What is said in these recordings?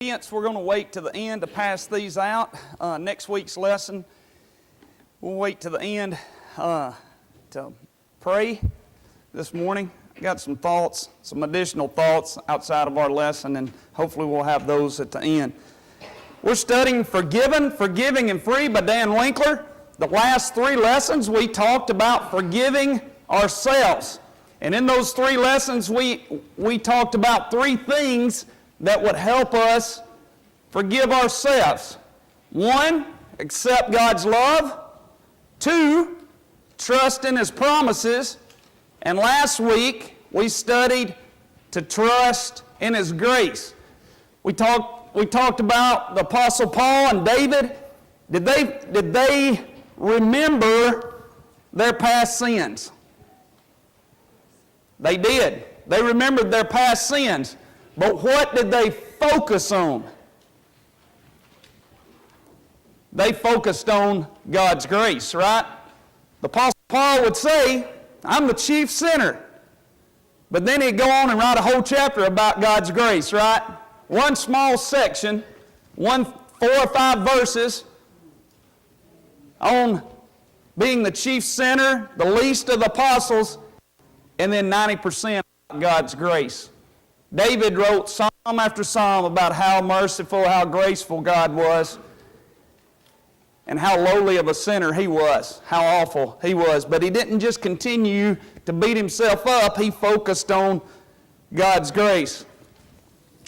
We're going to wait to the end to pass these out. Next week's lesson, we'll wait to the end to pray this morning. I got some thoughts, some additional thoughts outside of our lesson, and hopefully we'll have those at the end. We're studying Forgiven, Forgiving, and Free by Dan Winkler. The last 3 lessons we talked about forgiving ourselves. And in those 3 lessons we talked about 3 things that would help us forgive ourselves. 1, accept God's love. 2, trust in His promises. And last week, we studied to trust in His grace. We talked about the Apostle Paul and David. Did they remember their past sins? They did. They remembered their past sins. But what did they focus on? They focused on God's grace, right? The Apostle Paul would say, I'm the chief sinner. But then he'd go on and write a whole chapter about God's grace, right? One small section, 4 or 5 verses on being the chief sinner, the least of the apostles, and then 90% of God's grace. David wrote psalm after psalm about how merciful, how graceful God was, and how lowly of a sinner he was, how awful he was. But he didn't just continue to beat himself up, he focused on God's grace.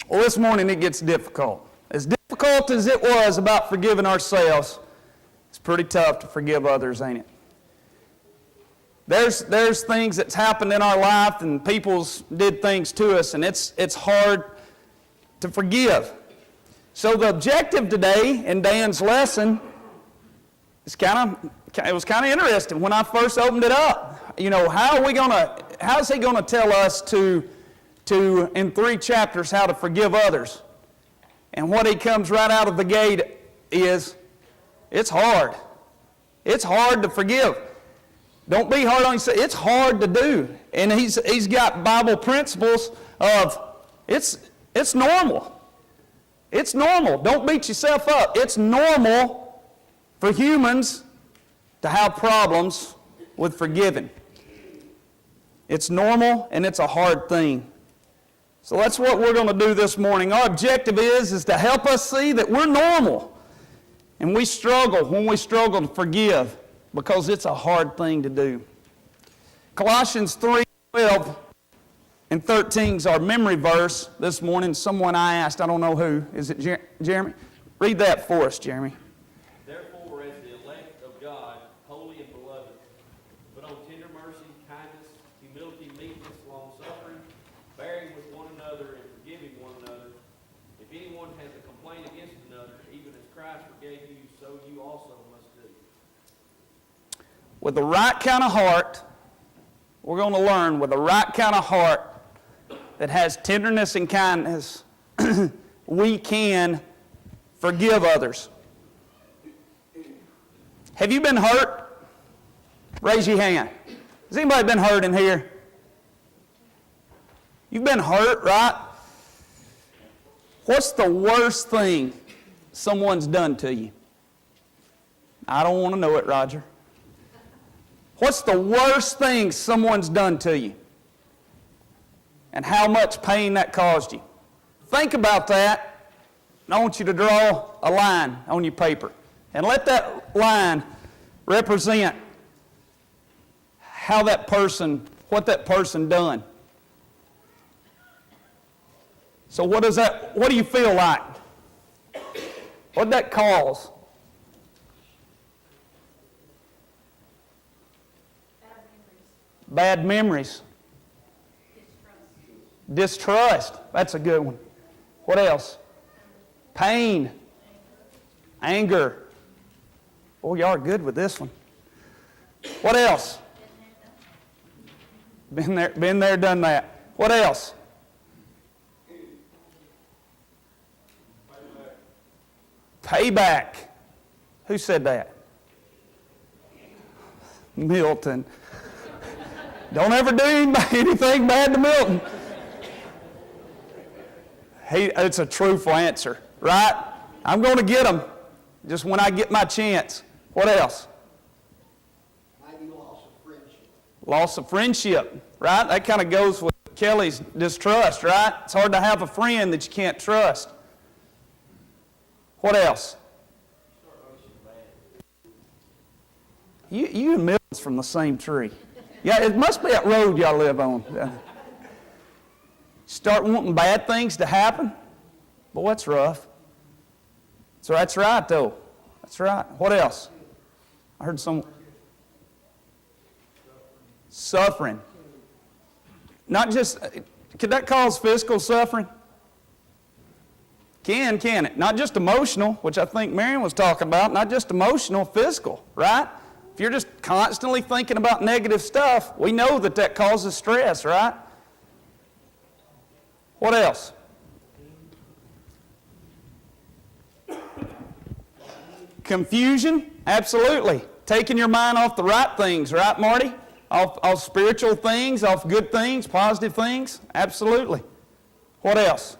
Well, this morning it gets difficult. As difficult as it was about forgiving ourselves, it's pretty tough to forgive others, ain't it? There's things that's happened in our life and people's did things to us, and it's hard to forgive. So the objective today in Dan's lesson is it was kind of interesting when I first opened it up. You know, how's he gonna tell us to in 3 chapters how to forgive others? And what he comes right out of the gate is, it's hard. It's hard to forgive. Don't be hard on yourself. It's hard to do. And he's got Bible principles of it's normal. It's normal. Don't beat yourself up. It's normal for humans to have problems with forgiving. It's normal and it's a hard thing. So that's what we're going to do this morning. Our objective is to help us see that we're normal. And we struggle when we struggle to forgive, because it's a hard thing to do. Colossians 3:12 and 13 is our memory verse this morning. Someone I asked, I don't know who. Is it Jeremy? Read that for us, Jeremy. Therefore, as the elect of God, holy and beloved, put on tender mercy, kindness, humility, meekness, long-suffering, bearing with one another and forgiving one another. If anyone has a complaint against another, even as Christ forgave you, so you also must do. With the right kind of heart, we're going to learn with the right kind of heart that has tenderness and kindness, we can forgive others. Have you been hurt? Raise your hand. Has anybody been hurt in here? You've been hurt, right? What's the worst thing someone's done to you? I don't want to know it, Roger. What's the worst thing someone's done to you? And how much pain that caused you? Think about that. And I want you to draw a line on your paper. And let that line represent what that person done. So what do you feel like? What did that cause? Bad memories. Distrust. That's a good one. What else? Pain. Anger. Oh, y'all are good with this one. What else? Been there, done that. What else? Payback. Who said that? Milton. Don't ever do anything bad to Milton. It's a truthful answer, right? I'm going to get them just when I get my chance. What else? Maybe loss of friendship. Loss of friendship, right? That kind of goes with Kelly's distrust, right? It's hard to have a friend that you can't trust. What else? You and Milton's from the same tree. Yeah, it must be that road y'all live on. Start wanting bad things to happen. Boy, that's rough. So that's right, though. That's right. What else? I heard some. Suffering. Not just, could that cause physical suffering? Can it? Not just emotional, which I think Marion was talking about, not just emotional, physical, right? If you're just constantly thinking about negative stuff, we know that causes stress, right? What else? Confusion, absolutely. Taking your mind off the right things, right, Marty? Off spiritual things, off good things, positive things, absolutely. What else?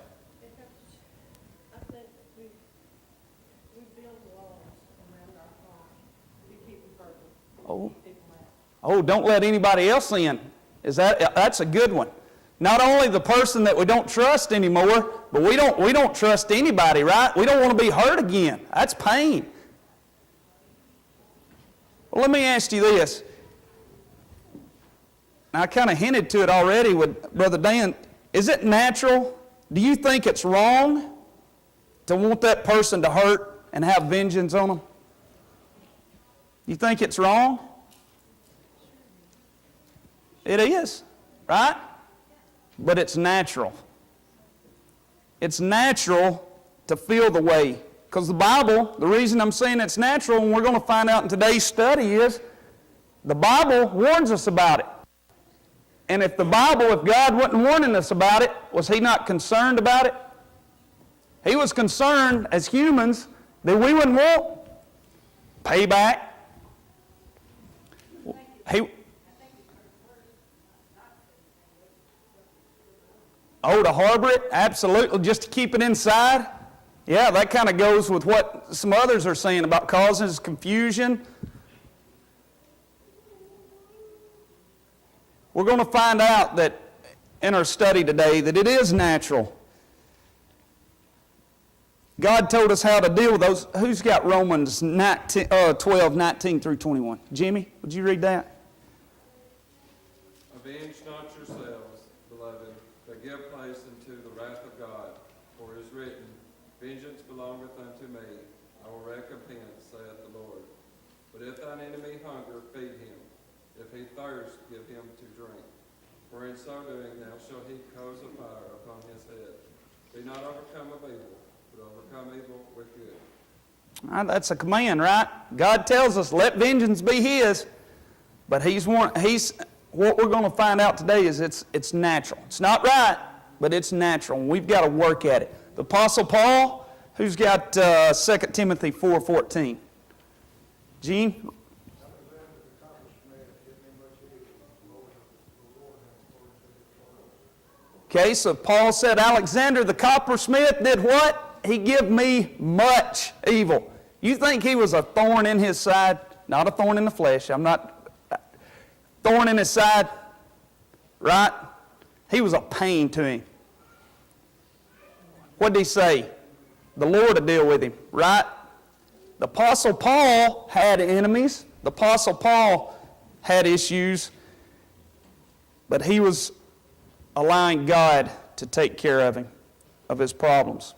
I think we build walls around our farm. We keep them purple. Oh, don't let anybody else in. That's a good one. Not only the person that we don't trust anymore, but we don't trust anybody, right? We don't want to be hurt again. That's pain. Well, let me ask you this. Now, I kind of hinted to it already with Brother Dan. Is it natural? Do you think it's wrong to want that person to hurt and have vengeance on them? You think it's wrong? It is, right? But it's natural. It's natural to feel the way. Because the Bible, the reason I'm saying it's natural, and we're going to find out in today's study, is the Bible warns us about it. And if God wasn't warning us about it, was He not concerned about it? He was concerned as humans that we wouldn't want payback. To harbor it? Absolutely. Just to keep it inside? Yeah, that kind of goes with what some others are saying about causes confusion. We're going to find out that in our study today that it is natural. God told us how to deal with those. Who's got Romans 12, 19 through 21? Jimmy, would you read that? Avenge not yourselves, beloved, but give place unto the wrath of God. For it is written, Vengeance belongeth unto me, I will recompense, saith the Lord. But if thine enemy hunger, feed him. If he thirst, give him to drink. For in so doing thou shalt heap coals of fire upon his head. Be not overcome of evil, but overcome evil with good. That's a command, right? God tells us, let vengeance be His. But what we're going to find out today is it's natural. It's not right, but it's natural. And we've got to work at it. The Apostle Paul, who's got 2 Timothy 4:14? Gene? Okay, so Paul said, Alexander the coppersmith did what? He give me much evil. You think he was a thorn in his side? Not a thorn in the flesh. Thorn in his side, right? He was a pain to him. What did he say? The Lord to deal with him, right? The Apostle Paul had enemies. The Apostle Paul had issues. But he was allowing God to take care of him, of his problems.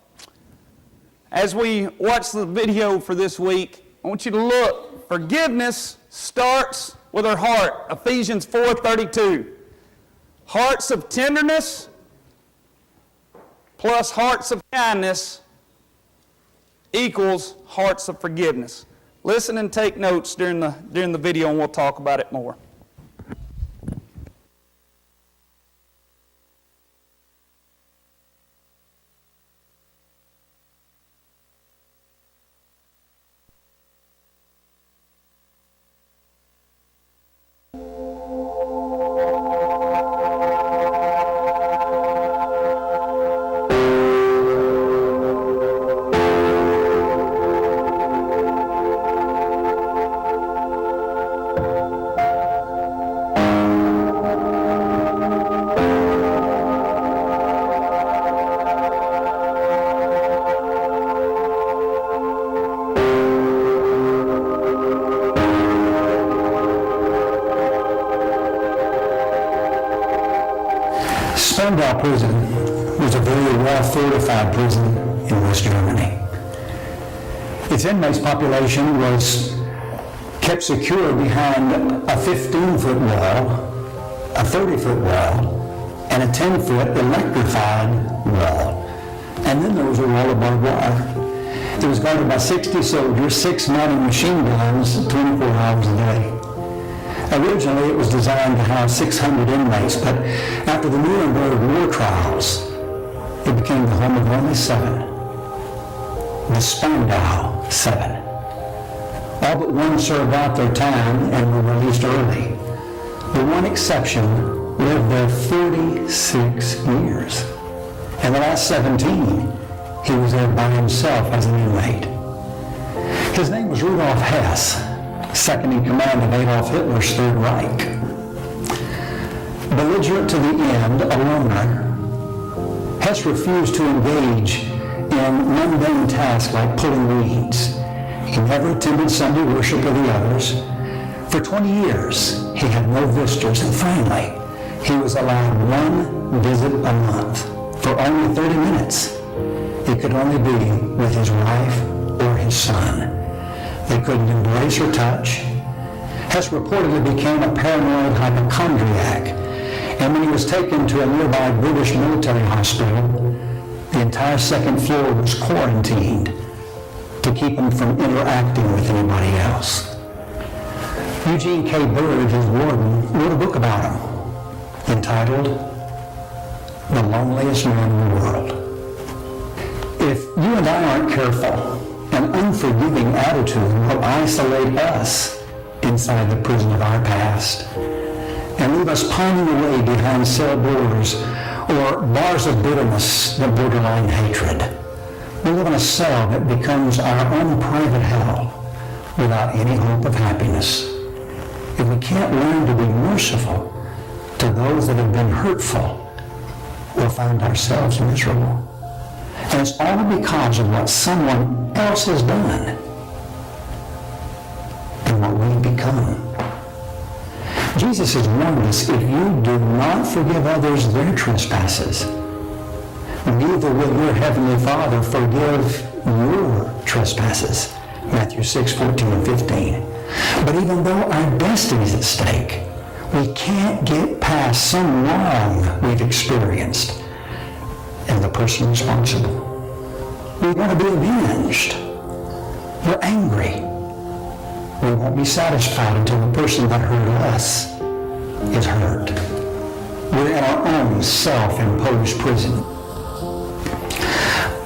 As we watch the video for this week, I want you to look. Forgiveness starts with our heart. Ephesians 4:32. Hearts of tenderness plus hearts of kindness equals hearts of forgiveness. Listen and take notes during the video, and we'll talk about it more. prison was a very well-fortified prison in West Germany. Its inmates population was kept secure behind a 15-foot wall, a 30-foot wall, and a 10-foot electrified wall. And then there was a wall of barbed wire. It was guarded by 60 soldiers, 6 mounted machine guns, 24 hours a day. Originally, it was designed to house 600 inmates, but after the Nuremberg war trials, it became the home of only 7. The Spandau 7. All but one served out their time and were released early. The one exception lived there 46 years. In the last 17, he was there by himself as an inmate. His name was Rudolf Hess, second in command of Adolf Hitler's Third Reich. Belligerent to the end, a loner, Hess refused to engage in mundane tasks like pulling weeds. He never attended Sunday worship with the others. For 20 years, he had no visitors, and finally, he was allowed one visit a month for only 30 minutes. It could only be with his wife or his son. They couldn't embrace or touch. Hess reportedly became a paranoid hypochondriac, and when he was taken to a nearby British military hospital, the entire second floor was quarantined to keep him from interacting with anybody else. Eugene K. Bird, his warden, wrote a book about him entitled The Loneliest Man in the World. If you and I aren't careful, an unforgiving attitude will isolate us inside the prison of our past and leave us pining away behind cell doors or bars of bitterness that borderline hatred. We live in a cell that becomes our own private hell without any hope of happiness. If we can't learn to be merciful to those that have been hurtful, we'll find ourselves miserable. And it's all because of what someone else has done and what we've become. Jesus has warned us, if you do not forgive others their trespasses, neither will your heavenly Father forgive your trespasses. Matthew 6, 14 and 15. But even though our destiny is at stake, we can't get past some wrong we've experienced and the person responsible. We want to be avenged. We're angry. We won't be satisfied until the person that hurt us is hurt. We're in our own self-imposed prison.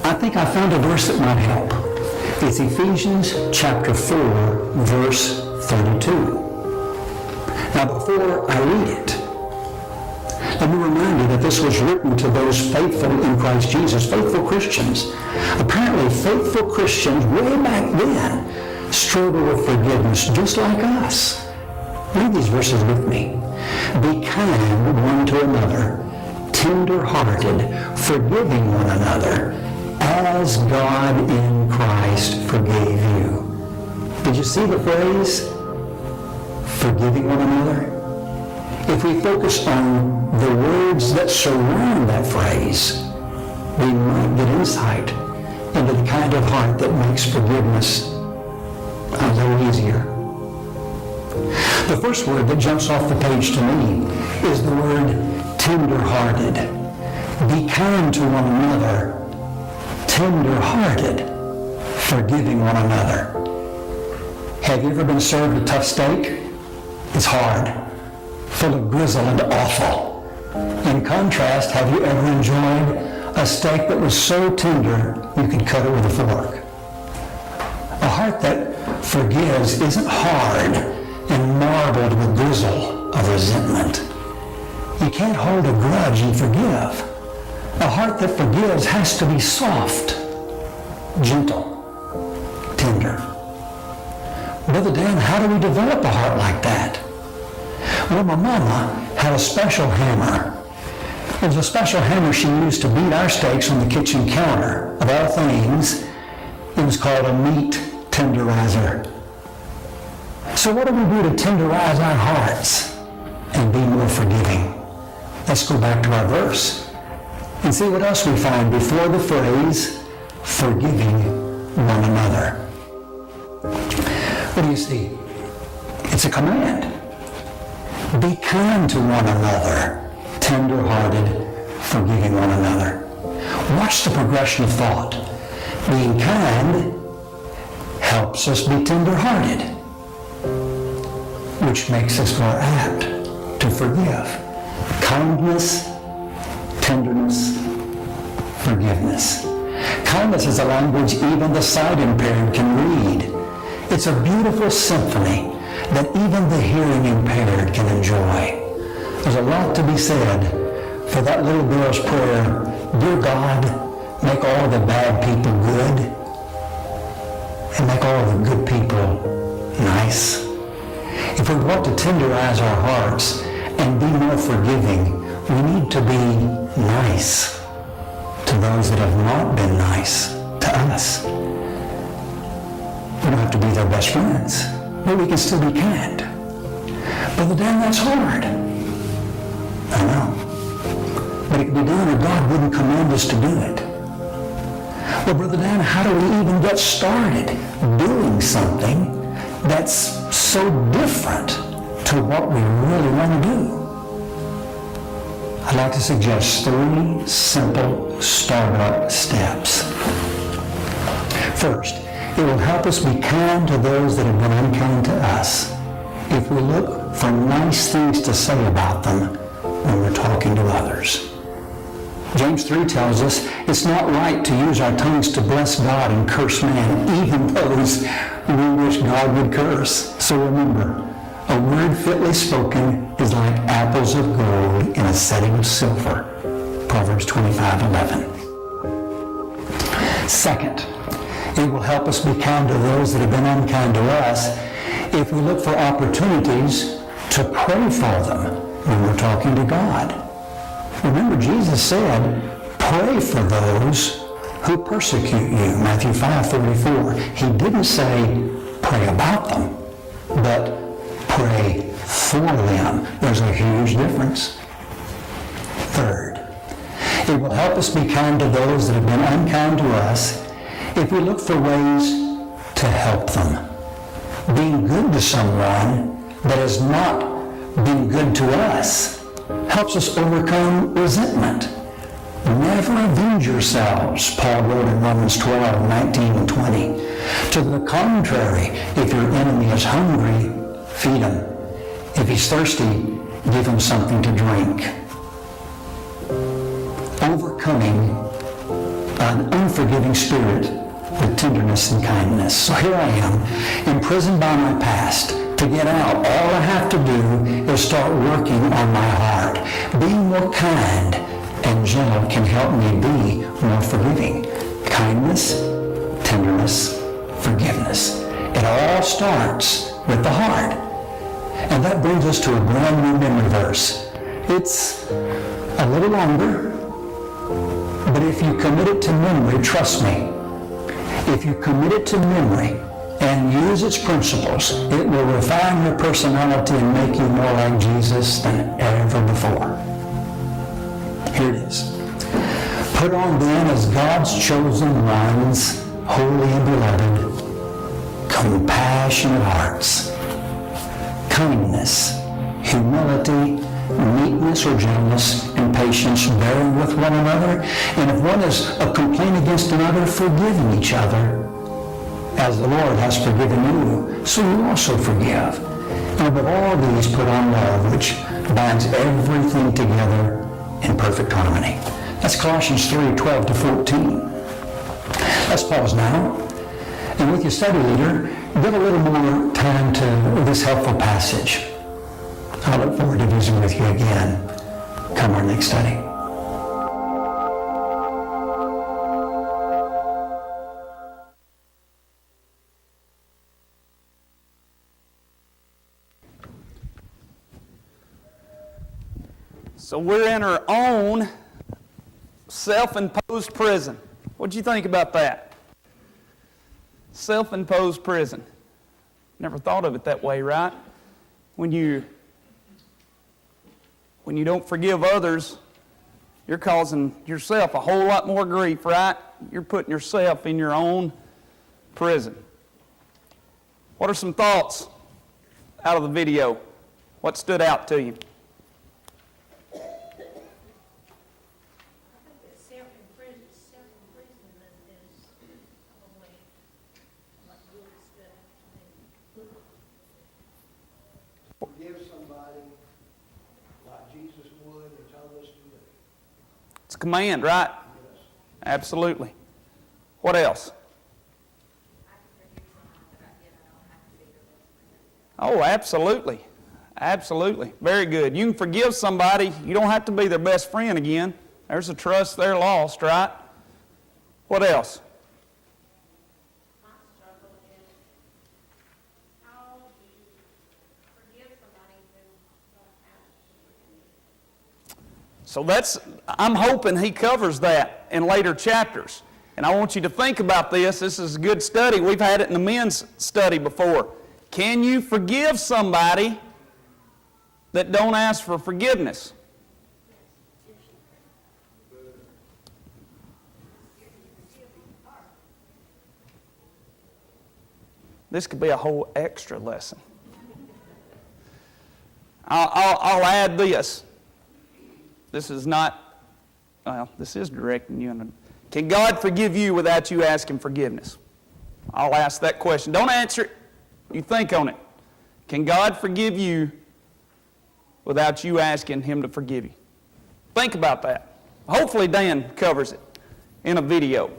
I think I found a verse that might help. It's Ephesians chapter 4, verse 32. Now before I read it, let me remind you that this was written to those faithful in Christ Jesus, faithful Christians. Apparently, faithful Christians way back then struggle with forgiveness just like us. Read these verses with me. Be kind one to another, tender-hearted, forgiving one another, as God in Christ forgave you. Did you see the phrase? Forgiving one another? If we focus on the words that surround that phrase, we might get insight into the kind of heart that makes forgiveness a little easier. The first word that jumps off the page to me is the word tender-hearted. Be kind to one another, tender-hearted, forgiving one another. Have you ever been served a tough steak? It's hard, full of grizzle and awful. In contrast, have you ever enjoyed a steak that was so tender you could cut it with a fork? A heart that forgives isn't hard and marbled with grizzle of resentment. You can't hold a grudge and forgive. A heart that forgives has to be soft, gentle, tender. Brother Dan, how do we develop a heart like that? Well, my mama had a special hammer. It was a special hammer she used to beat our steaks on the kitchen counter. Of all things, it was called a meat tenderizer. So what do we do to tenderize our hearts and be more forgiving? Let's go back to our verse. And see what else we find before the phrase, forgiving one another. What do you see? It's a command. Be kind to one another, tender-hearted, forgiving one another. Watch the progression of thought. Being kind helps us be tender-hearted, which makes us more apt to forgive. Kindness, tenderness, forgiveness. Kindness is a language even the sight-impaired can read. It's a beautiful symphony that even the hearing-impaired can enjoy. There's a lot to be said for that little girl's prayer, "Dear God, make all the bad people good and make all the good people nice." If we want to tenderize our hearts and be more forgiving, we need to be nice to those that have not been nice to us. We don't have to be their best friends, but we can still be kind. Brother Dan, that's hard. I know. But it can be done, or God wouldn't command us to do it. Well, Brother Dan, how do we even get started doing something that's so different to what we really want to do? I'd like to suggest 3 simple startup steps. First, it will help us be kind to those that have been unkind to us if we look for nice things to say about them when we're talking to others. James 3 tells us it's not right to use our tongues to bless God and curse man, even those we wish God would curse. So remember, a word fitly spoken is like apples of gold in a setting of silver. Proverbs 25:11. Second, it will help us be kind to those that have been unkind to us if we look for opportunities to pray for them when we're talking to God. Remember, Jesus said, pray for those who persecute you, Matthew 5:44. He didn't say pray about them, but pray for them. There's a huge difference. Third, it will help us be kind to those that have been unkind to us if we look for ways to help them. Being good to someone that has not been good to us helps us overcome resentment. Never avenge yourselves, Paul wrote in Romans 12:19 and 20. To the contrary, if your enemy is hungry, feed him. If he's thirsty, give him something to drink. Overcoming an unforgiving spirit with tenderness and kindness. So here I am, imprisoned by my past. To get out, all I have to do is start working on my heart. Being more kind and gentle can help me be more forgiving. Kindness, tenderness, forgiveness. It all starts with the heart. And that brings us to a brand new memory verse. It's a little longer, but if you commit it to memory, trust me, if you commit it to memory and use its principles, it will refine your personality and make you more like Jesus than ever before. Here it is. Put on then as God's chosen ones, holy and beloved, compassionate hearts, kindness, humility, meekness or gentleness, and patience, bearing with one another. And if one is a complaint against another, forgiving each other, as the Lord has forgiven you, so you also forgive. And above all these, put on love, which binds everything together in perfect harmony. That's Colossians 3:12-14. Let's pause now. And with your study leader, give a little more time to this helpful passage. I look forward to visiting with you again. Come our next study. So we're in our own self-imposed prison. What do you think about that? Self-imposed prison. Never thought of it that way, right? When you don't forgive others, you're causing yourself a whole lot more grief, right? You're putting yourself in your own prison. What are some thoughts out of the video? What stood out to you? I think that self-imprisonment is probably like really stood out to me. Forgive somebody like Jesus would and told us to do. It's a command, right? Yes. Absolutely. What else? Oh, absolutely. Absolutely. Very good. You can forgive somebody. You don't have to be their best friend again. There's a trust they're lost, right? What else? My struggle is how do you forgive somebody who don't have to forgive me? So I'm hoping he covers that in later chapters. And I want you to think about this. This is a good study. We've had it in the men's study before. Can you forgive somebody that don't ask for forgiveness? This could be a whole extra lesson. I'll add this. This is not, well, this is directing you. Can God forgive you without you asking forgiveness? I'll ask that question. Don't answer it. You think on it. Can God forgive you without you asking Him to forgive you? Think about that. Hopefully Dan covers it in a video.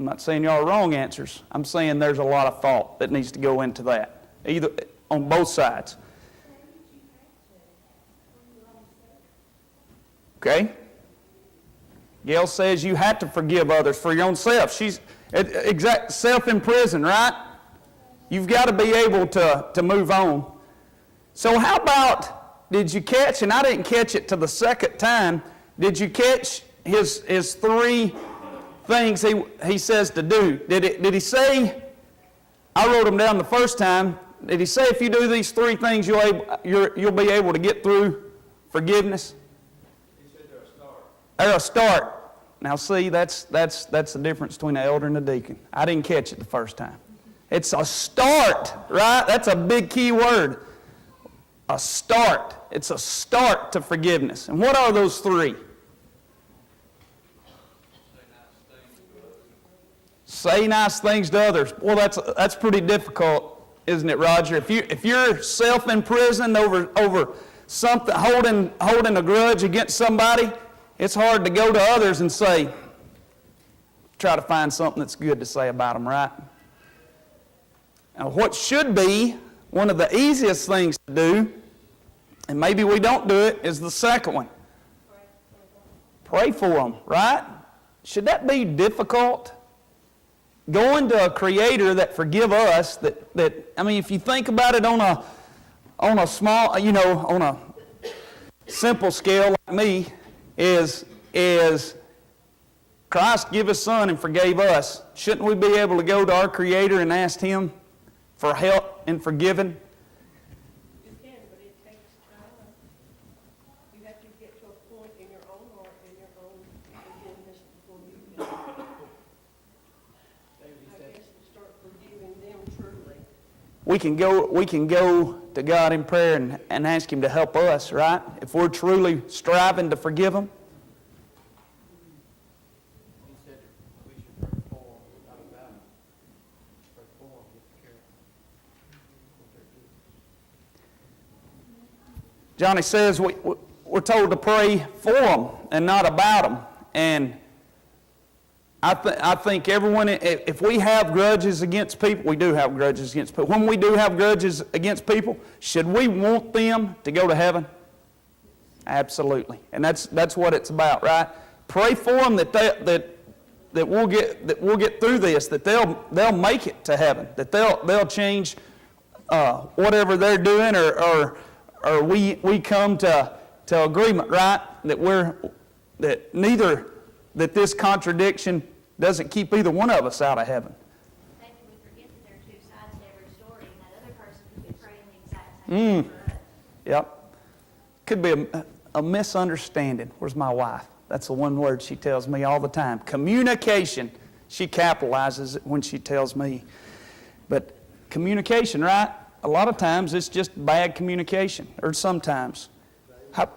I'm not saying y'all are wrong answers. I'm saying there's a lot of thought that needs to go into that, either on both sides. Okay? Gail says you have to forgive others for your own self. She's self-imprisoned, right? You've got to be able to move on. So how about, did you catch, and I didn't catch it till the second time, did you catch his three things he says to do? Did he say, I wrote them down the first time, did he say if you do these three things you'll be able to get through forgiveness? He said they're a start. They're a start. Now see, that's the difference between the elder and the deacon. I didn't catch it the first time. It's a start, right? That's a big key word. A start. It's a start to forgiveness. And what are those three? Say nice things to others. Well, that's pretty difficult, isn't it, Roger? If you're self-imprisoned over something, holding a grudge against somebody, it's hard to go to others and say, try to find something that's good to say about them, right? Now, what should be one of the easiest things to do, and maybe we don't do it, is the second one. Pray for them, right? Should that be difficult? Going to a Creator that forgive us, I mean, if you think about it on a small, on a simple scale like me, is Christ give His Son and forgave us. Shouldn't we be able to go to our Creator and ask Him for help in forgiving? You can, but it takes time. You have to get to a point in your own heart, in your own forgiveness before you can, I guess, start forgiving them truly. We can go to God in prayer and ask Him to help us, right? If we're truly striving to forgive them. He said we should pray for them, not about them. Pray for them, get care of what they're doing. Johnny says we're told to pray for them and not about them. And I think everyone, if we have grudges against people, we do have grudges against people. When we do have grudges against people, should we want them to go to heaven? Absolutely. And that's what it's about, right? Pray for them that we'll get through this, that they'll make it to heaven, that they'll change whatever they're doing, or we come to agreement, right? That this contradiction doesn't keep either one of us out of heaven. I think we forget that there are two sides to every story, and that other person could be praying the exact same thing for us. Yep. Could be a misunderstanding. Where's my wife? That's the one word she tells me all the time. Communication. She capitalizes it when she tells me. But communication, right? A lot of times it's just bad communication, or sometimes. How,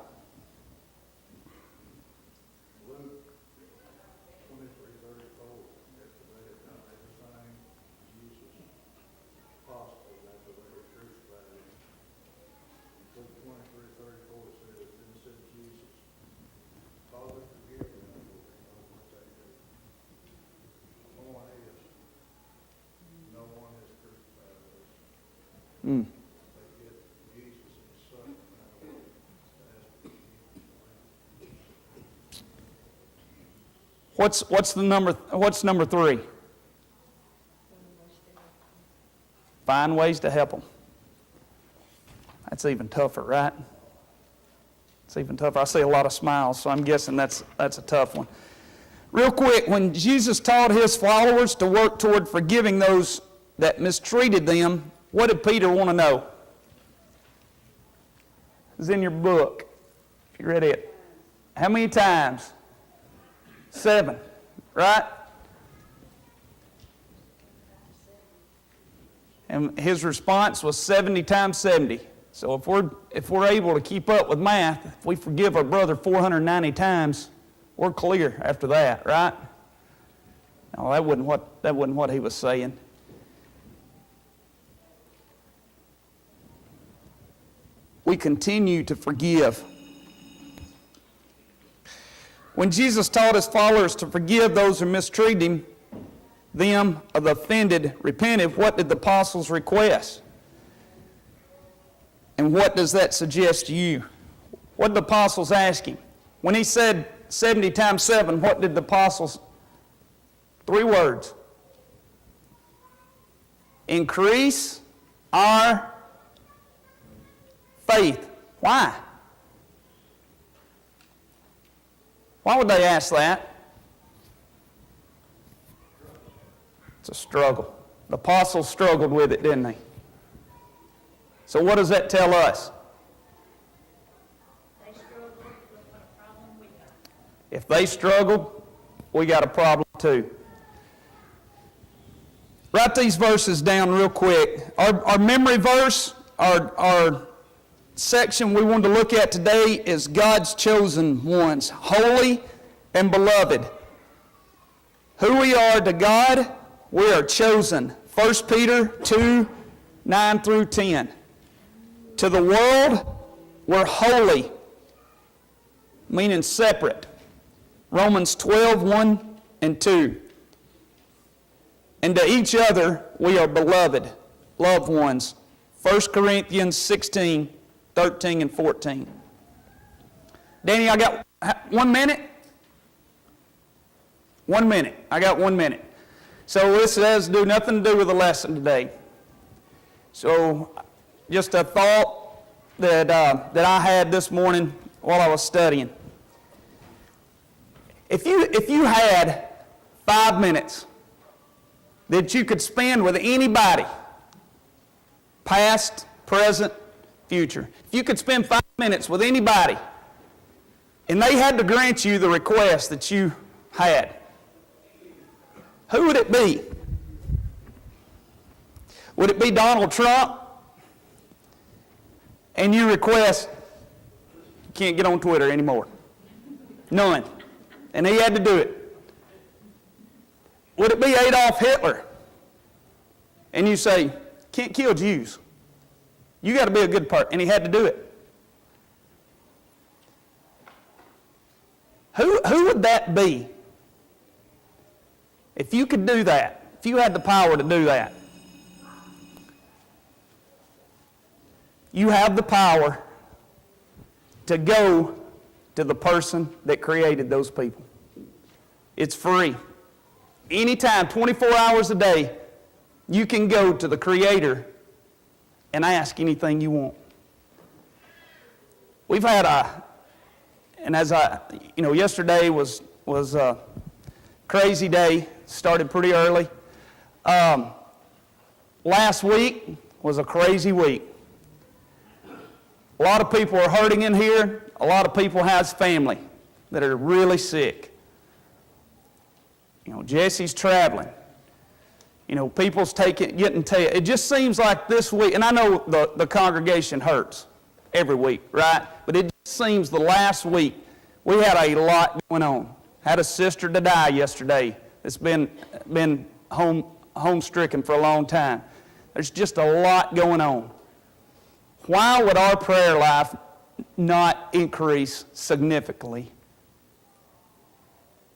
what's number 3? Find ways to help them. That's even tougher, right? It's even tougher. I see a lot of smiles, so I'm guessing that's a tough one. Real quick, when Jesus taught his followers to work toward forgiving those that mistreated them, what did Peter want to know? It's in your book, if you read it. How many times? 7, right? And his response was 70 times 70. So if we're able to keep up with math, if we forgive our brother 490 times, we're clear after that, right? No, that wasn't what he was saying. We continue to forgive. When Jesus taught his followers to forgive those who mistreated them, of the offended, repented, what did the apostles request? And what does that suggest to you? What did the apostles ask him? When he said 70 times 7, what did the apostles? 3 words. Increase our faith. Why? Why would they ask that? It's a struggle. The apostles struggled with it, didn't they? So what does that tell us? They struggled with what a problem we got. If they struggled, we got a problem too. Write these verses down real quick. Our memory verse, our section we wanted to look at today is God's chosen ones, holy and beloved. Who we are to God, we are chosen. 1 Peter 2, 9 through 10. To the world, we're holy, meaning separate. Romans 12, 1 and 2. And to each other, we are beloved, loved ones. 1 Corinthians 16, 13 and 14. Danny, I got 1 minute? 1 minute. I got 1 minute. So this has nothing to do with the lesson today. So just a thought that I had this morning while I was studying. If you had 5 minutes that you could spend with anybody, past, present, future, if you could spend 5 minutes with anybody and they had to grant you the request that you had, who would it be? Would it be Donald Trump? And you request, you can't get on Twitter anymore. None. And he had to do it. Would it be Adolf Hitler? And you say, can't kill Jews. You got to be a good person. And he had to do it. Who would that be? If you could do that, if you had the power to do that, you have the power to go to the person that created those people. It's free. Anytime, 24 hours a day, you can go to the Creator and ask anything you want. We've had yesterday was a crazy day. Started pretty early. Last week was a crazy week. A lot of people are hurting in here. A lot of people has family that are really sick. You know, Jesse's traveling. You know, people's getting tested. It just seems like this week, and I know the congregation hurts every week, right? But it just seems the last week we had a lot going on. Had a sister to die yesterday that's been home-stricken for a long time. There's just a lot going on. Why would our prayer life not increase significantly?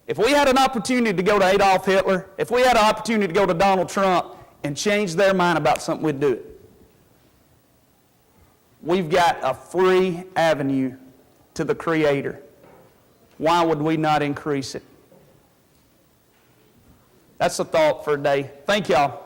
If we had an opportunity to go to Adolf Hitler, if we had an opportunity to go to Donald Trump and change their mind about something, we'd do it. We've got a free avenue to the Creator. Why would we not increase it? That's a thought for a day. Thank y'all.